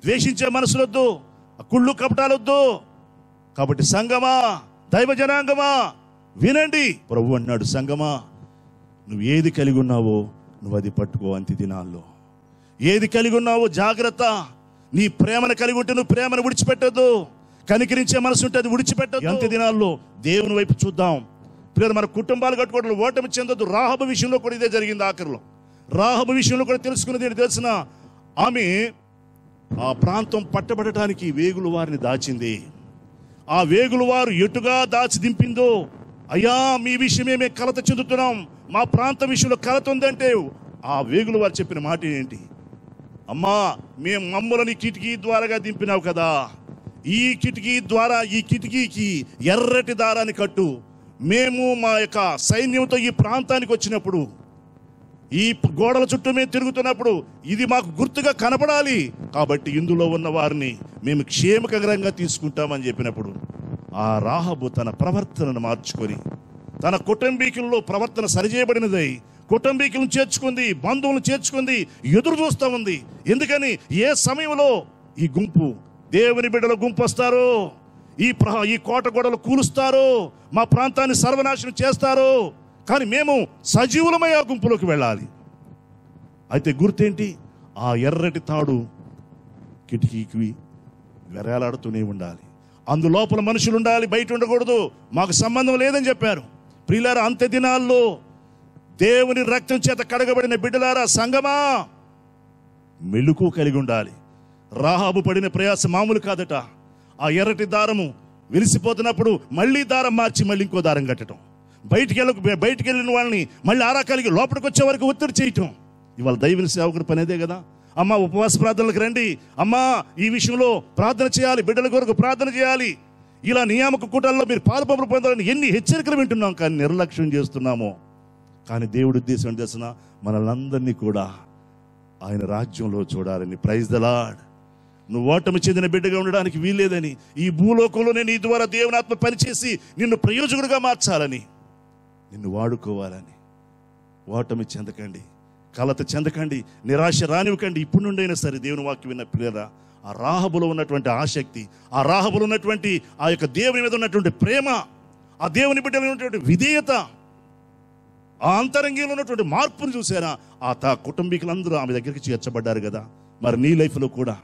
ద్వేషించే మనసులొద్దు, కుళ్ళు కపటాలొద్దు. కాబట్టి సంగమా, దైవ జనాంగమా వినండి. ప్రభు అన్నాడు, సంగమా నువ్వు ఏది కలిగి ఉన్నావో నువ్వు అది పట్టుకో అంత్య దినాల్లో. ఏది కలిగి ఉన్నావో జాగ్రత్త. నీ ప్రేమను కలిగి ఉంటే నువ్వు ప్రేమను విడిచిపెట్టద్దు. కనికరించే మనసు ఉంటే అది విడిచిపెట్టద్దు. అంత్య దినాల్లో దేవుని వైపు చూద్దాం. పిల్లలు మన కుటుంబాలు కట్టుకోవడం ఓటమి చెందొద్దు. రాహబు విషయంలో కూడా ఇదే జరిగింది. ఆఖరిలో రాహబు విషయంలో కూడా తెలుసుకున్నది ఏంటి తెలిసిన, ఆమె ఆ ప్రాంతం పట్టబడటానికి వేగులు వారిని దాచింది. ఆ వేగులు వారు ఎటుగా దాచి దింపిందో, అయ్యా మీ విషయమే మేము కలత చెందుతున్నాం, మా ప్రాంతం విషయంలో కలత ఉందంటే ఆ వేగులు వారు చెప్పిన మాట ఏంటి? అమ్మా మేము మమ్మల్ని కిటికీ ద్వారాగా దింపినావు కదా, ఈ కిటికీ ద్వారా ఈ కిటికీకి ఎర్రటి దారాన్ని కట్టు. మేము మా యొక్క సైన్యంతో ఈ ప్రాంతానికి వచ్చినప్పుడు, ఈ గోడల చుట్టూ మేము తిరుగుతున్నప్పుడు ఇది మాకు గుర్తుగా కనపడాలి. కాబట్టి ఇందులో ఉన్న వారిని మేము క్షేమకరంగా తీసుకుంటామని చెప్పినప్పుడు ఆ రాహబు తన ప్రవర్తనను మార్చుకొని తన కుటుంబీకుల్లో ప్రవర్తన సరిచేయబడినదై కుటుంబీకులను చేర్చుకుంది, బంధువులను చేర్చుకుంది, ఎదురు చూస్తూ ఉంది. ఎందుకని? ఏ సమయంలో ఈ గుంపు దేవుని బిడ్డల గుంపు వస్తారో, ఈ కోట గోడలు కూలుస్తారో, మా ప్రాంతాన్ని సర్వనాశనం చేస్తారో, కానీ మేము సజీవులమై ఆ గుంపులోకి వెళ్ళాలి. అయితే గుర్తేంటి? ఆ ఎర్రటి తాడు కిటికీకి వెరేలాడుతూనే ఉండాలి. అందులోపల మనుషులు ఉండాలి, బయట ఉండకూడదు. మాకు సంబంధం లేదని చెప్పారు. ప్రియులారా, అంత్య దినాల్లో దేవుని రక్తం చేత కడగబడిన బిడ్డలారా, సంగమా మెలుకు కలిగి ఉండాలి. రాహాబు పడిన ప్రయాస మామూలు కాదట. ఆ ఎర్రటి దారము వెలిసిపోతున్నప్పుడు మళ్ళీ దారం మార్చి మళ్ళీ ఇంకో దారం కట్టడం, బయటికి వెళ్ళిన వాళ్ళని మళ్ళీ ఆరా కలిగి లోపలికి వచ్చే వరకు ఒత్తిడి చేయటం. ఇవాళ దైవ సేవకుడి పని అదే కదా. అమ్మ ఉపవాస ప్రార్థనలకు రండి, అమ్మా ఈ విషయంలో ప్రార్థన చేయాలి, బిడ్డల కొరకు ప్రార్థన చేయాలి, ఇలా నియామక కూటాల్లో మీరు పాలుపంపులు పొందాలని ఎన్ని హెచ్చరికలు వింటున్నాం, కానీ నిర్లక్ష్యం చేస్తున్నాము. కానీ దేవుడి ఉద్దేశం చేసిన మనల్ని కూడా ఆయన రాజ్యంలో చూడాలని. Praise the lord. నువ్వు ఓటమి చెందిన బిడ్డగా ఉండడానికి వీల్లేదని, ఈ భూలోకంలోనే నీ ద్వారా దేవుని ఆత్మ పనిచేసి నిన్ను ప్రయోజకుడిగా మార్చాలని, నిన్ను వాడుకోవాలని. ఓటమి చెందకండి, కలత చెందకండి, నిరాశ రానివ్వకండి. ఇప్పుడు నుండైనా సరే దేవుని వాక్యం విన్న పిల్లరా, ఆ రాహబులో ఉన్నటువంటి ఆసక్తి, ఆ రాహబులో ఉన్నటువంటి ఆ యొక్క దేవుని మీద ఉన్నటువంటి ప్రేమ, ఆ దేవుని బిడ్డలో ఉన్నటువంటి విధేయత, ఆ అంతరంగంలో ఉన్నటువంటి మార్పును చూసారా? ఆ కుటుంబీకులందరూ ఆమె దగ్గరికి చేర్చబడ్డారు కదా. మరి నీ లైఫ్లో కూడా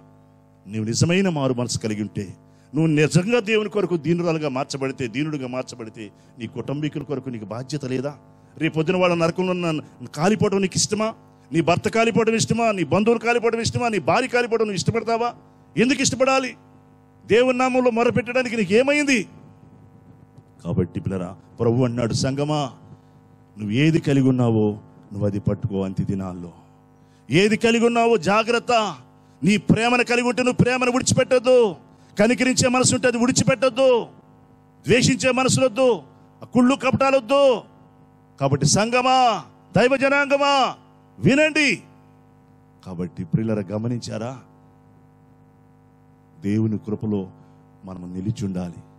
నువ్వు నిజమైన మారు మనసు కలిగి ఉంటే, నువ్వు నిజంగా దేవుని కొరకు దీనురాలుగా మార్చబడితే, దీనుడిగా మార్చబడితే, నీ కుటుంబీకుల కొరకు నీకు బాధ్యత లేదా? రేపొద్దున వాళ్ళ నరకంలో కాలిపోవడం నీకు ఇష్టమా? నీ భర్త కాలిపోవడం ఇష్టమా? నీ బంధువులు కాలిపోవడం ఇష్టమా? నీ భార్య కాలిపోవడం నువ్వు ఇష్టపడతావా? ఎందుకు ఇష్టపడాలి? దేవుని నామంలో మొరపెట్టడానికి నీకు ఏమైంది? కాబట్టి పిల్లరా, ప్రభు అన్నాడు, సంగమా నువ్వు ఏది కలిగి ఉన్నావో నువ్వు అది పట్టుకో అంత్య దినాల్లో. ఏది కలిగి ఉన్నావో జాగ్రత్త. నీ ప్రేమను కలిగి ఉంటే నువ్వు ప్రేమను విడిచిపెట్టద్దు. కనికరించే మనసు ఉంటే అది విడిచిపెట్టద్దు. ద్వేషించే మనసులొద్దు, కుళ్ళు కపటాలొద్దు. కాబట్టి సంగమా, దైవ జనాంగమా వినండి. కాబట్టి ప్రియులారా, గమనించారా? దేవుని కృపలో మనం నిలిచి ఉండాలి.